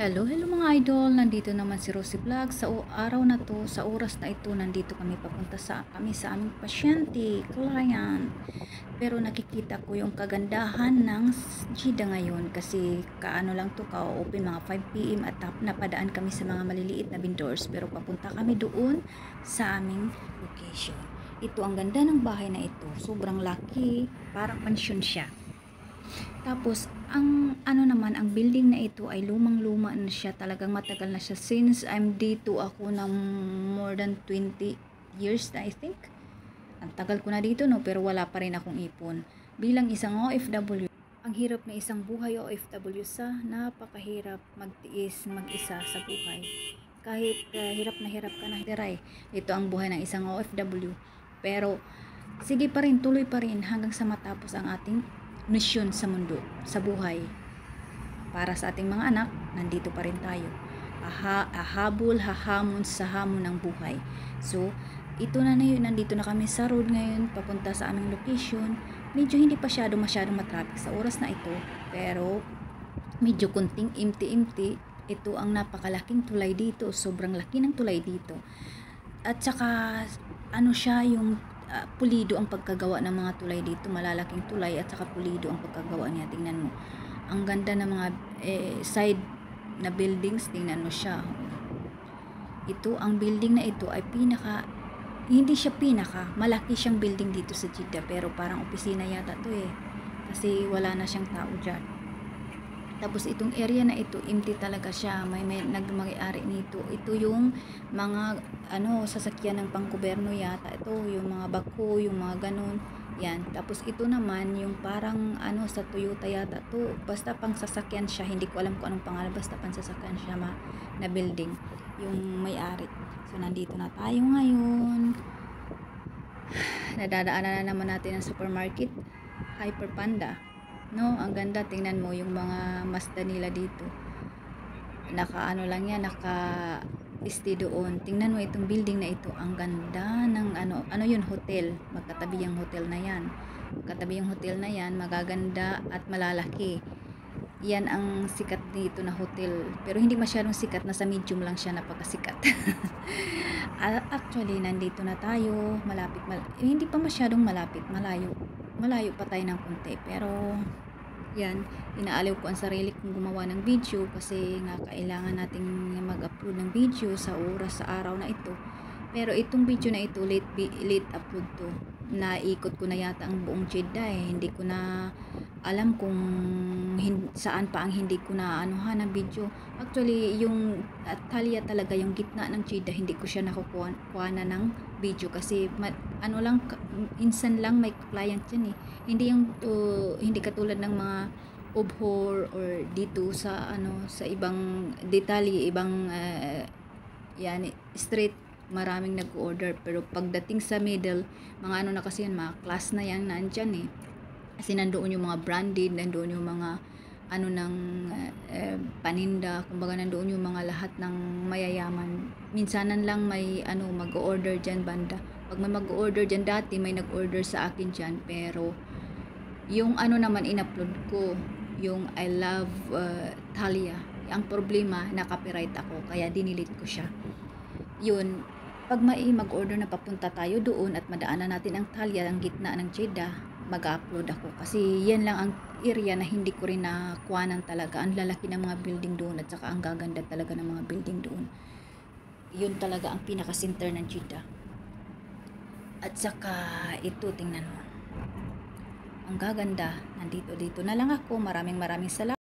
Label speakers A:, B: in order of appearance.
A: Hello, hello mga idol. Nandito naman si Rosie Vlog. Sa araw na to, sa oras na ito, nandito kami papunta sa aming pasyente, client. Pero nakikita ko yung kagandahan ng Jeddah ngayon kasi kaano lang to, ka-open mga 5 PM at napadaan kami sa mga maliliit na vendors pero papunta kami doon sa aming location. Ito ang ganda ng bahay na ito. Sobrang laki, parang mansyon siya. Tapos, ang ano naman, ang building na ito ay lumang-luma na siya. Talagang matagal na siya. Since I'm dito ako ng more than 20 years na, I think. Ang tagal ko na dito, no? Pero wala pa rin akong ipon. Bilang isang OFW, ang hirap na isang buhay OFW sa napakahirap magtiis, mag-isa sa buhay. Kahit hirap ka na tiray. Ito ang buhay ng isang OFW. Pero, sige pa rin, tuloy pa rin hanggang sa matapos ang ating misyon sa mundo, sa buhay. Para sa ating mga anak, nandito pa rin tayo. Hahabol, hahamon sa hamon ng buhay. So, ito na yun, nandito na kami sa road ngayon, papunta sa aming location. Medyo hindi pa masyadong matraffic sa oras na ito, pero medyo kunting empty. Ito ang napakalaking tulay dito, sobrang laki ng tulay dito. At saka, ano siya, yung pulido ang pagkagawa ng mga tulay dito, malalaking tulay at saka pulido ang pagkagawa niya. Tingnan mo, ang ganda ng mga side na buildings. Tingnan mo siya. Ito, ang building na ito ay hindi siya malaki siyang building dito sa Jeddah, pero parang opisina yata to kasi wala na siyang tao dyan. Tapos itong area na ito, empty talaga siya. May nagmay-ari nito. Ito yung mga sasakyan ng panggobyerno yata. Ito yung mga bako, yung mga ganun. Yan. Tapos ito naman yung parang sa Toyota yata to. Basta pang sasakyan siya. Hindi ko alam kung anong pangalan. Basta pang sasakyan siya na building. Yung may-ari. So nandito na tayo ngayon. Nadadaanan na naman natin ang supermarket. Hyper Panda. No, ang ganda, tingnan mo yung mga Mazda nila dito. Naka doon. Tingnan mo itong building na ito, ang ganda ng yun, hotel. Magkatabi yung hotel na yan. Magaganda at malalaki. Yan ang sikat dito na hotel. Pero hindi masyadong sikat, nasa medium lang siya, napakasikat. Actually, nandito na tayo, hindi pa masyadong malapit, malayo pa tayo ng konti, pero yan, inaaliw ko ang sarili kong gumawa ng video kasi nga kailangan nating mag-upload ng video sa araw na ito. Pero itong video na ito, late upload to. Naikot ko na yata ang buong Jeddah hindi ko na alam kung saan pa ang hindi ko na ng video. Actually, yung Talia talaga, yung gitna ng Jeddah, hindi ko siya nakukuha na ng video kasi insan lang may client yan hindi katulad ng mga Obhor or dito sa sa ibang detalye, ibang street, maraming nag-order. Pero pagdating sa middle, mga na kasi yan, mga class na yan nandyan kasi nandoon yung mga branded, nandoon yung mga ng paninda, kumbaga nandoon yung mga lahat ng mayayaman. Minsanan lang may mag-order dyan banda. Pag may mag-order dyan, dati may nag-order sa akin dyan, pero yung naman in-upload ko, yung I love Talia. Ang problema, na-copyright ako, kaya dinelete ko siya. Yun, pag may mag-order na papunta tayo doon at madaanan natin ang Talia, ang gitna ng Jeddah, mag-upload ako. Kasi yan lang ang area na hindi ko rin nakuhanan talaga. Ang lalaki ng mga building doon at saka ang gaganda talaga ng mga building doon. Yun talaga ang pinaka-center ng Jeddah. At saka ito, tingnan mo. Ang gaganda. Dito na lang ako. Maraming salamat.